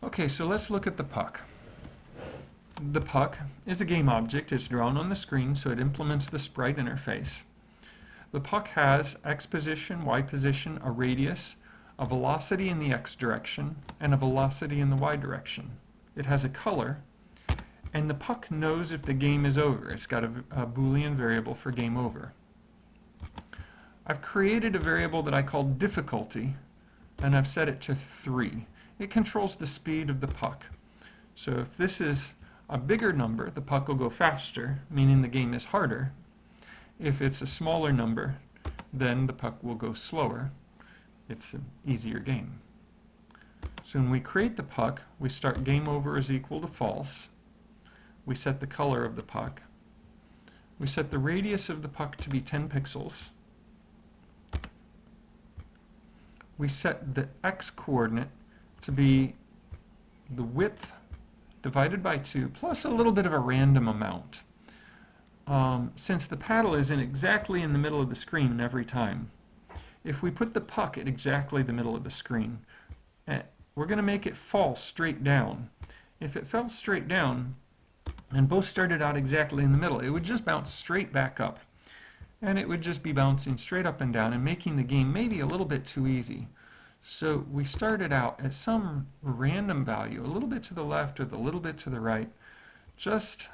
Okay, so let's look at the puck. The puck is a game object. It's drawn on the screen, so it implements the sprite interface. The puck has x position, y position, a radius, a velocity in the x direction, and a velocity in the y direction. It has a color, and the puck knows if the game is over. It's got a Boolean variable for game over. I've created a variable that I call difficulty, and I've set it to 3. It controls the speed of the puck. So if this is a bigger number, the puck will go faster, meaning the game is harder. If it's a smaller number, then the puck will go slower. It's an easier game. So when we create the puck, we start game over is equal to false. We set the color of the puck. We set the radius of the puck to be 10 pixels. We set the x-coordinate to be the width divided by 2 plus a little bit of a random amount. Since the paddle is exactly in the middle of the screen every time, if we put the puck at exactly the middle of the screen, we're going to make it fall straight down. If it fell straight down and both started out exactly in the middle, it would just bounce straight back up. And it would just be bouncing straight up and down and making the game maybe a little bit too easy. So we started out at some random value, a little bit to the left or a little bit to the right, just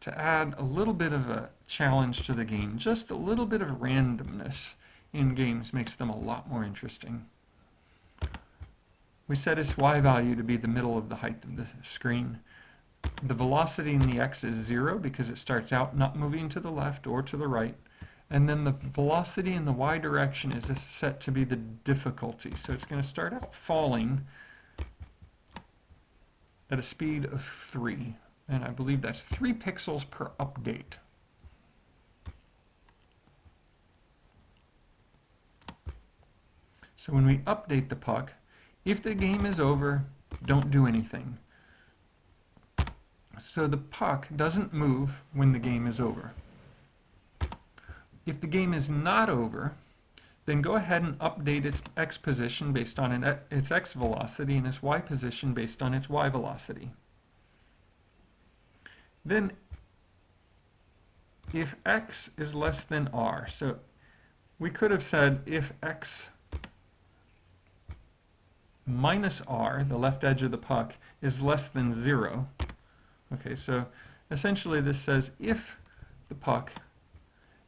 to add a little bit of a challenge to the game. Just a little bit of randomness in games makes them a lot more interesting. We set its y value to be the middle of the height of the screen. The velocity in the x is 0 because it starts out not moving to the left or to the right. And then the velocity in the y direction is set to be the difficulty. So it's going to start out falling at a speed of 3. And I believe that's 3 pixels per update. So when we update the puck, if the game is over, don't do anything. So the puck doesn't move when the game is over. If the game is not over, then go ahead and update its x position based on its x velocity and its y position based on its y velocity. Then if x is less than r, so we could have said if x minus r, the left edge of the puck, is less than 0. Okay, so essentially this says if the puck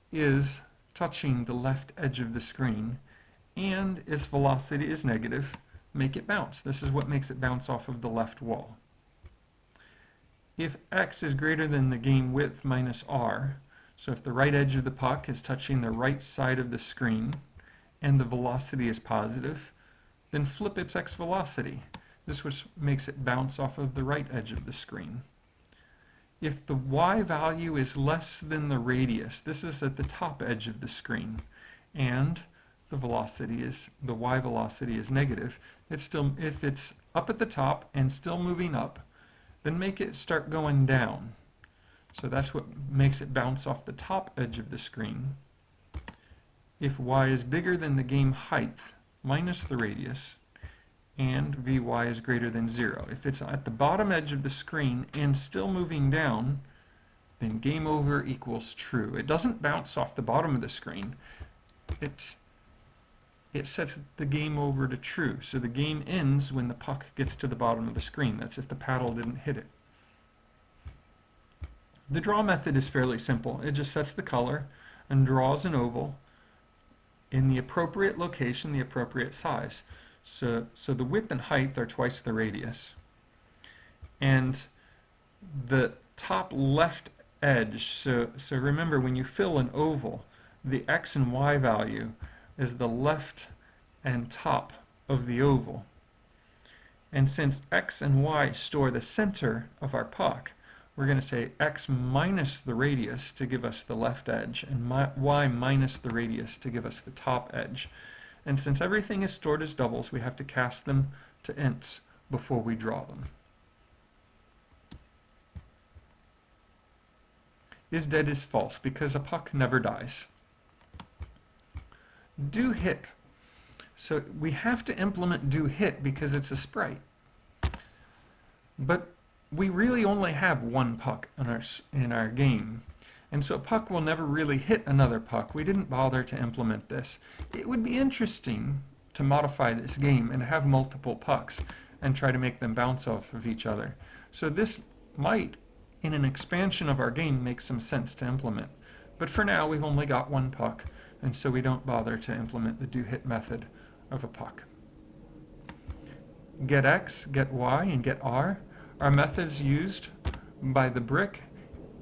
is touching the left edge of the screen and its velocity is negative, make it bounce. This is what makes it bounce off of the left wall. If x is greater than the game width minus r, so if the right edge of the puck is touching the right side of the screen and the velocity is positive, then flip its x velocity. This makes it bounce off of the right edge of the screen. If the y value is less than the radius, this is at the top edge of the screen, and the y velocity is negative, if it's up at the top and still moving up, then make it start going down. So that's what makes it bounce off the top edge of the screen. If y is bigger than the game height minus the radius, and Vy is greater than 0. If it's at the bottom edge of the screen and still moving down, then game over equals true. It doesn't bounce off the bottom of the screen. It sets the game over to true. So the game ends when the puck gets to the bottom of the screen. That's if the paddle didn't hit it. The draw method is fairly simple. It just sets the color and draws an oval in the appropriate location, the appropriate size. So the width and height are twice the radius. And the top left edge, so remember when you fill an oval, the x and y value is the left and top of the oval. And since x and y store the center of our puck, we're going to say x minus the radius to give us the left edge, and y minus the radius to give us the top edge. And since everything is stored as doubles, we have to cast them to ints before we draw them. Is dead is false because a puck never dies. Do hit. So we have to implement do hit because it's a sprite. But we really only have one puck in our game. And so a puck will never really hit another puck. We didn't bother to implement this. It would be interesting to modify this game and have multiple pucks and try to make them bounce off of each other. So this might, in an expansion of our game, make some sense to implement. But for now, we've only got one puck, and so we don't bother to implement the do-hit method of a puck. Get X, get Y, and get R are methods used by the brick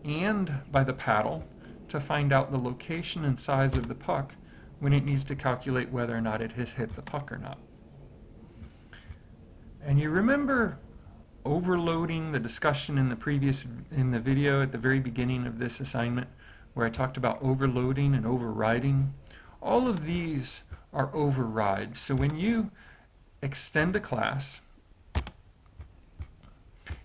and by the paddle to find out the location and size of the puck when it needs to calculate whether or not it has hit the puck or not. And you remember overloading, the discussion in the video at the very beginning of this assignment where I talked about overloading and overriding? All of these are overrides. So when you extend a class,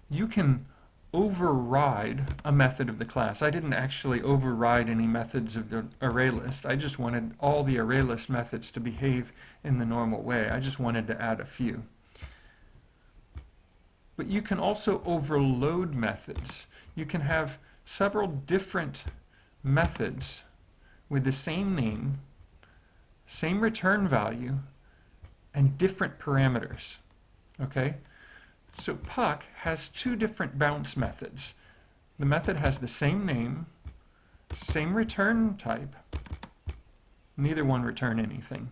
you can override a method of the class. I didn't actually override any methods of the array list. I just wanted all the array list methods to behave in the normal way. I just wanted to add a few. But you can also overload methods. You can have several different methods with the same name, same return value, and different parameters. Okay? So puck has two different bounce methods. The method has the same name, same return type, neither one return anything,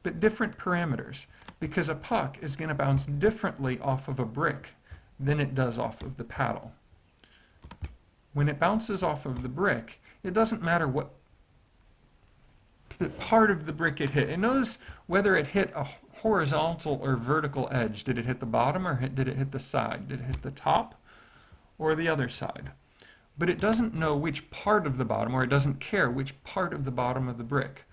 but different parameters, because a puck is going to bounce differently off of a brick than it does off of the paddle. When it bounces off of the brick, it doesn't matter what part of the brick it hit. It knows whether it hit a horizontal or vertical edge. Did it hit the bottom or did it hit the side? Did it hit the top or the other side? But it doesn't know which part of the bottom, or it doesn't care which part of the bottom of the brick.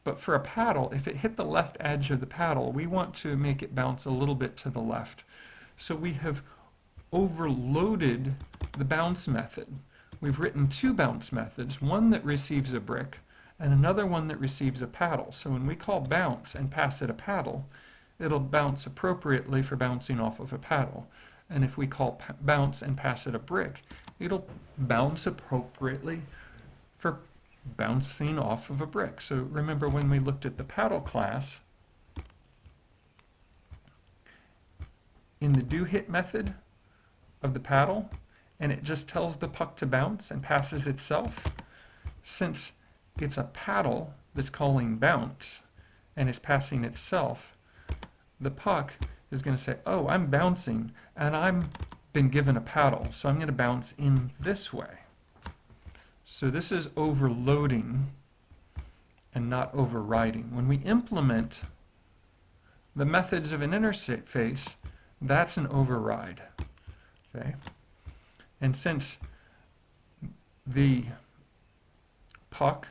But for a paddle, if it hit the left edge of the paddle, we want to make it bounce a little bit to the left. So we have overloaded the bounce method. We've written two bounce methods, one that receives a brick and another one that receives a paddle. So when we call bounce and pass it a paddle, it'll bounce appropriately for bouncing off of a paddle. And if we call bounce and pass it a brick, it'll bounce appropriately for bouncing off of a brick. So remember when we looked at the paddle class, in the do hit method of the paddle, and it just tells the puck to bounce and passes itself, since it's a paddle that's calling bounce and is passing itself, the puck is going to say, oh, I'm bouncing and I've been given a paddle, so I'm going to bounce in this way. So this is overloading and not overriding. When we implement the methods of an interface, that's an override. Okay? And since the puck,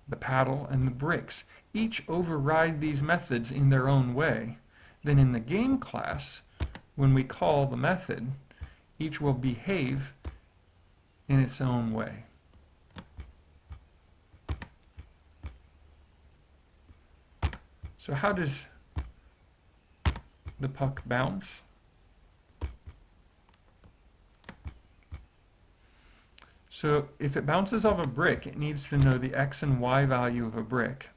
the paddle, and the bricks each override these methods in their own way, then in the game class, when we call the method, each will behave in its own way. So how does the puck bounce? So if it bounces off a brick, it needs to know the x and y value of a brick.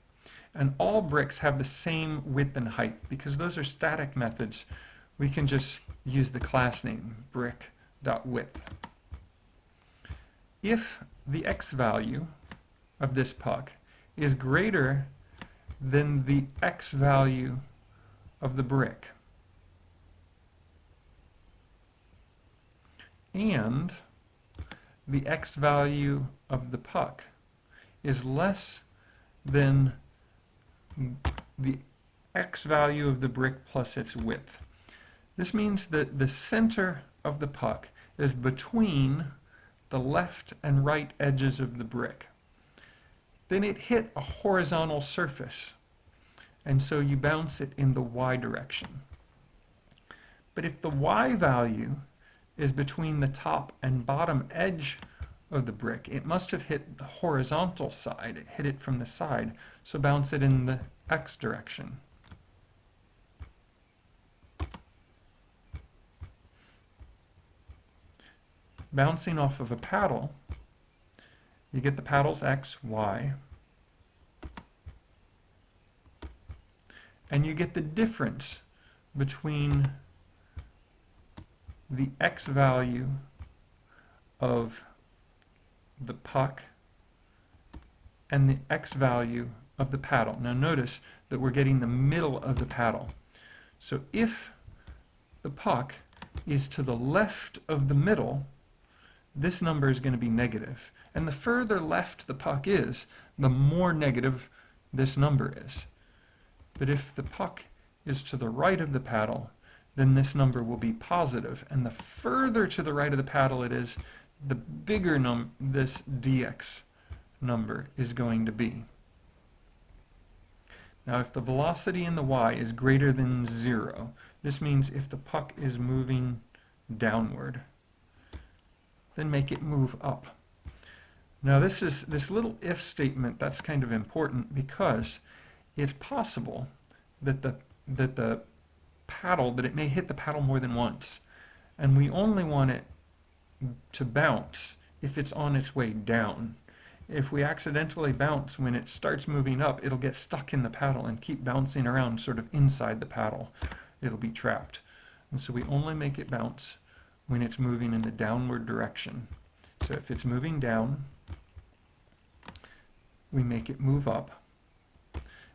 And all bricks have the same width and height. Because those are static methods, we can just use the class name, brick.width. If the x value of this puck is greater than the x value of the brick, and the x value of the puck is less than the x value of the brick plus its width. This means that the center of the puck is between the left and right edges of the brick. Then it hit a horizontal surface, and so you bounce it in the y direction. But if the y value is between the top and bottom edge of the brick, it must have hit the horizontal side. It hit it from the side, so bounce it in the x direction. bouncing off of a paddle, you get the paddle's x, y, and you get the difference between the x value of the puck and the x value of the paddle. Now notice that we're getting the middle of the paddle. So if the puck is to the left of the middle, this number is going to be negative. And the further left the puck is, the more negative this number is. But if the puck is to the right of the paddle, then this number will be positive. And the further to the right of the paddle it is, the bigger this dx number is going to be. Now if the velocity in the y is greater than 0, this means if the puck is moving downward, then make it move up. Now this little if statement, that's kind of important because it's possible that the paddle, that it may hit the paddle more than once. And we only want it to bounce if it's on its way down. If we accidentally bounce when it starts moving up, it'll get stuck in the paddle and keep bouncing around sort of inside the paddle. It'll be trapped. And so we only make it bounce when it's moving in the downward direction. So if it's moving down, we make it move up.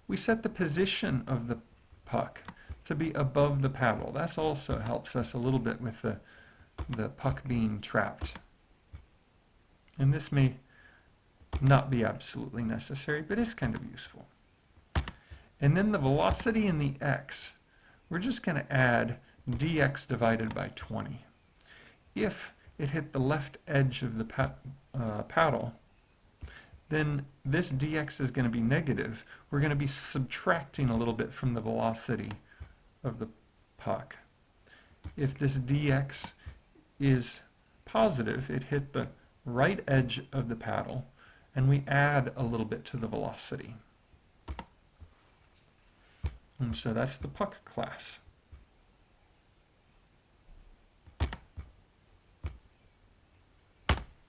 We set the position of the puck to be above the paddle. That also helps us a little bit with the puck being trapped. And this may not be absolutely necessary, but it's kind of useful. And then the velocity in the x, we're just going to add dx divided by 20. If it hit the left edge of the paddle, then this dx is going to be negative. We're going to be subtracting a little bit from the velocity of the puck. If this dx is positive, it hit the right edge of the paddle, and we add a little bit to the velocity. And so that's the puck class.